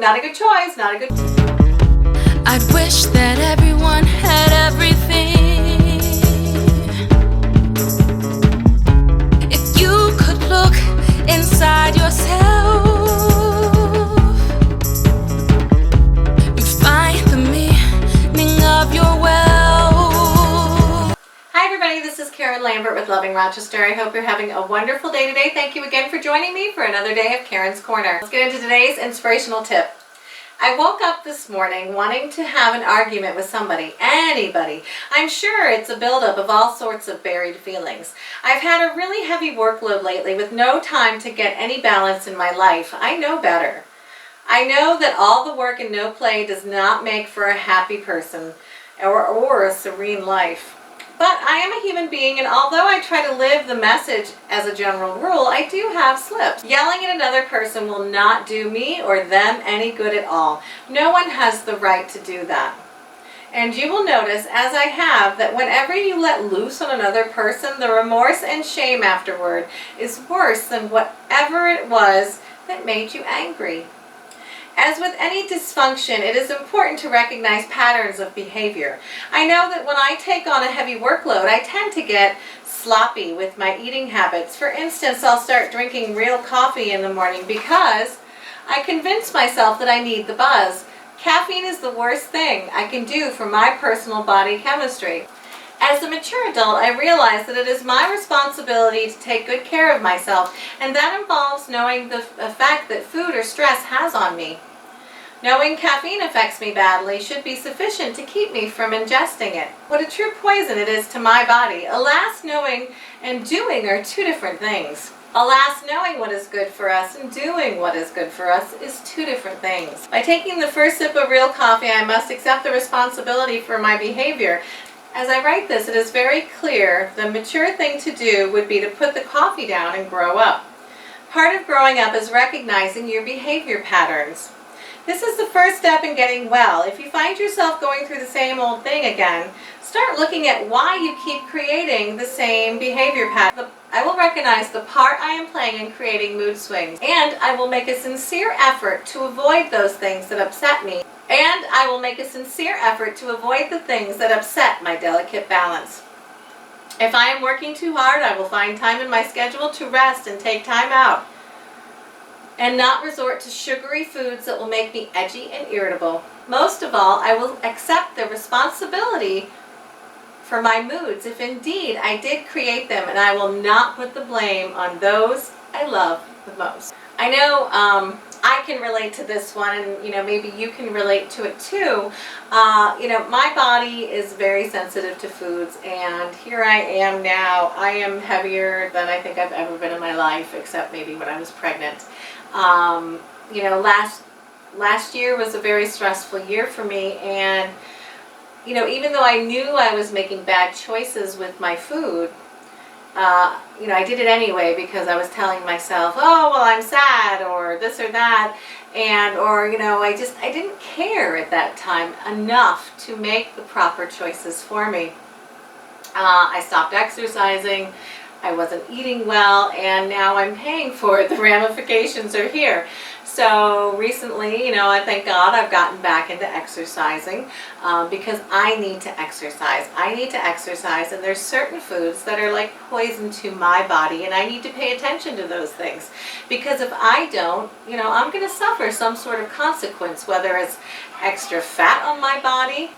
not a good choice, not a good... I'd wish that everyone had everything. If you could look inside yourself and find the meaning of your wealth. Hi everybody, this is Karen Lambert with Loving Rochester. I hope you're having a wonderful day today. Thank you again for joining me for another day of Karen's Corner. Let's get into today's inspirational tip. I woke up this morning wanting to have an argument with somebody, anybody. I'm sure it's a buildup of all sorts of buried feelings. I've had a really heavy workload lately with no time to get any balance in my life. I know better. I know that all the work and no play does not make for a happy person or a serene life. But I am a human being, and although I try to live the message as a general rule, I do have slips. Yelling at another person will not do me or them any good at all. No one has the right to do that. And you will notice, as I have, that whenever you let loose on another person, the remorse and shame afterward is worse than whatever it was that made you angry. As with any dysfunction, it is important to recognize patterns of behavior. I know that when I take on a heavy workload, I tend to get sloppy with my eating habits. For instance, I'll start drinking real coffee in the morning because I convince myself that I need the buzz. Caffeine is the worst thing I can do for my personal body chemistry. As a mature adult, I realize that it is my responsibility to take good care of myself, and that involves knowing the effect that food or stress has on me. Knowing caffeine affects me badly should be sufficient to keep me from ingesting it. What a true poison it is to my body. Alas, knowing and doing are two different things. Alas, knowing what is good for us and doing what is good for us is two different things. By taking the first sip of real coffee, I must accept the responsibility for my behavior. As I write this, it is very clear the mature thing to do would be to put the coffee down and grow up. Part of growing up is recognizing your behavior patterns. This is the first step in getting well. If you find yourself going through the same old thing again, start looking at why you keep creating the same behavior pattern. I will recognize the part I am playing in creating mood swings, and I will make a sincere effort to avoid those things that upset me. And I will make a sincere effort to avoid the things that upset my delicate balance. If I am working too hard, I will find time in my schedule to rest and take time out, and not resort to sugary foods that will make me edgy and irritable. Most of all, I will accept the responsibility for my moods if indeed I did create them, and I will not put the blame on those I love the most. I know I can relate to this one, and maybe you can relate to it too. My body is very sensitive to foods, and here I am now. I am heavier than I think I've ever been in my life, except maybe when I was pregnant. Last year was a very stressful year for me, and even though I knew I was making bad choices with my food, I did it anyway because I was telling myself, oh, well, I'm sad, or this or that, I didn't care at that time enough to make the proper choices for me. I stopped exercising, I wasn't eating well, and now I'm paying for it. The ramifications are here. So recently, I thank God I've gotten back into exercising because I need to exercise. I need to exercise, and there's certain foods that are like poison to my body, and I need to pay attention to those things. Because if I don't, I'm going to suffer some sort of consequence, whether it's extra fat on my body.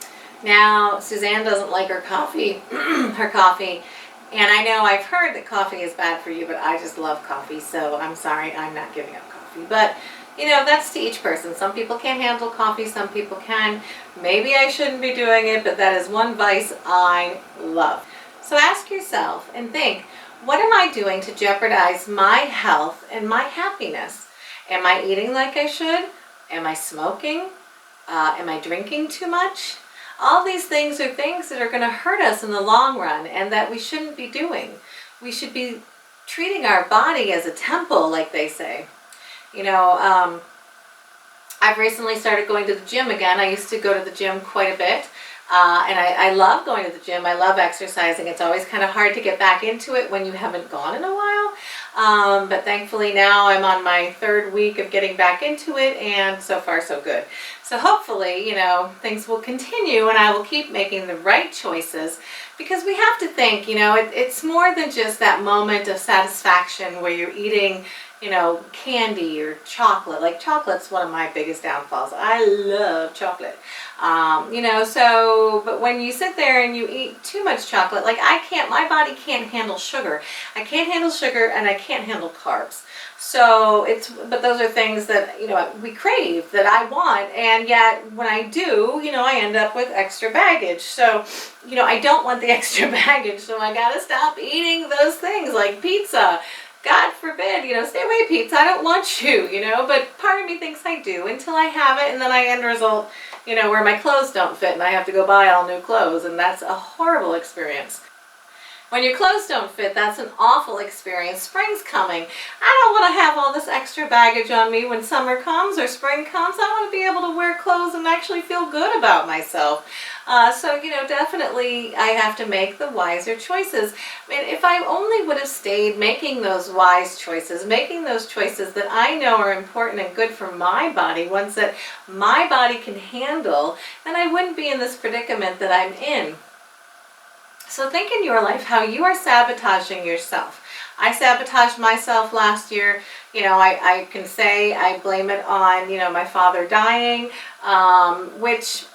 Now, Suzanne doesn't like her coffee, and I know I've heard that coffee is bad for you, but I just love coffee, so I'm sorry, I'm not giving up coffee. But that's to each person. Some people can't handle coffee, some people can. Maybe I shouldn't be doing it, but that is one vice I love. So ask yourself and think, what am I doing to jeopardize my health and my happiness? Am I eating like I should? Am I smoking? Am I drinking too much? All these things are things that are going to hurt us in the long run, and that we shouldn't be doing. We should be treating our body as a temple, like they say. I've recently started going to the gym again. I used to go to the gym quite a bit. And I love going to the gym. I love exercising. It's always kind of hard to get back into it when you haven't gone in a while. But thankfully now I'm on my 3rd week of getting back into it, and so far so good. So hopefully, you know, things will continue and I will keep making the right choices, because we have to think, you know, it's more than just that moment of satisfaction where you're eating, you know, candy or chocolate. Like, chocolate's one of my biggest downfalls. I love chocolate. You know, so, but when you sit there and you eat too much chocolate, like my body can't handle sugar. I can't handle sugar and I can't handle carbs. So but those are things that, you know, we crave, that I want, and yet when I do, you know, I end up with extra baggage. So, you know, I don't want the extra baggage, so I gotta stop eating those things like pizza. God forbid, you know, stay away pizza, I don't want you, you know, but part of me thinks I do until I have it, and then I end result, you know, where my clothes don't fit and I have to go buy all new clothes, and that's a horrible experience. When your clothes don't fit, that's an awful experience. Spring's coming. I don't want to have all this extra baggage on me when summer comes or spring comes. I want to be able to wear clothes and actually feel good about myself. So, you know, definitely I have to make the wiser choices. I mean, if I only would have stayed making those wise choices, making those choices that I know are important and good for my body, ones that my body can handle, then I wouldn't be in this predicament that I'm in. So think in your life how you are sabotaging yourself. I sabotaged myself last year. You know, I can say I blame it on, you know, my father dying, which,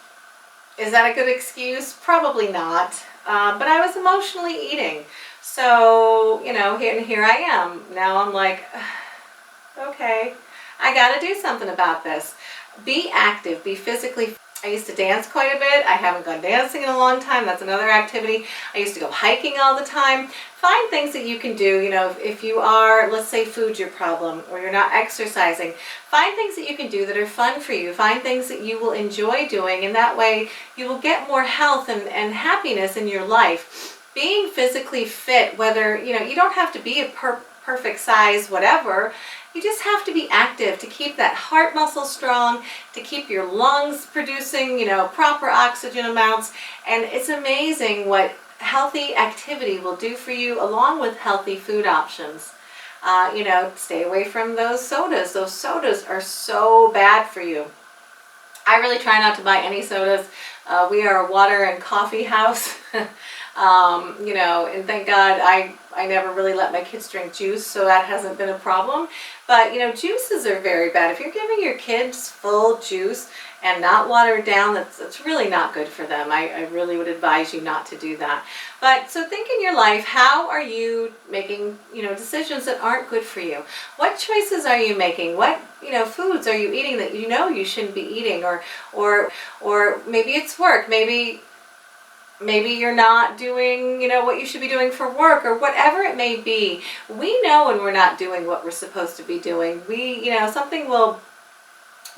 is that a good excuse? Probably not. But I was emotionally eating. So, you know, here I am. Now I'm like, okay, I got to do something about this. Be active, be physically. I used to dance quite a bit. I haven't gone dancing in a long time. That's another activity. I used to go hiking all the time. Find things that you can do. You know, if you are, let's say food's your problem, or you're not exercising, find things that you can do that are fun for you. Find things that you will enjoy doing, and that way you will get more health and happiness in your life. Being physically fit, whether, you know, you don't have to be a perfect size, whatever. You just have to be active to keep that heart muscle strong, to keep your lungs producing, you know, proper oxygen amounts. And it's amazing what healthy activity will do for you, along with healthy food options. You know, stay away from those sodas. Those sodas are so bad for you. I really try not to buy any sodas. We are a water and coffee house. You know, and thank God I never really let my kids drink juice, so that hasn't been a problem. But, you know, juices are very bad. If you're giving your kids full juice and not watered down, that's really not good for them. I really would advise you not to do that. But so think in your life, how are you making, you know, decisions that aren't good for you? What choices are you making? What, you know, foods are you eating that you know you shouldn't be eating? Or maybe it's work. Maybe you're not doing, you know, what you should be doing for work, or whatever it may be. We know when we're not doing what we're supposed to be doing. You know, something will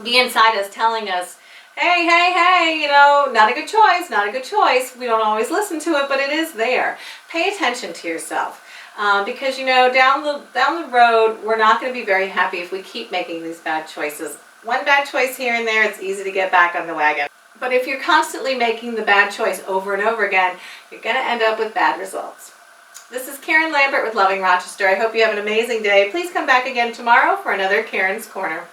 be inside us telling us, hey, you know, not a good choice, not a good choice. We don't always listen to it, but it is there. Pay attention to yourself. Because, you know, down the road, we're not going to be very happy if we keep making these bad choices. One bad choice here and there, it's easy to get back on the wagon. But if you're constantly making the bad choice over and over again, you're going to end up with bad results. This is Karen Lambert with Loving Rochester. I hope you have an amazing day. Please come back again tomorrow for another Karen's Corner.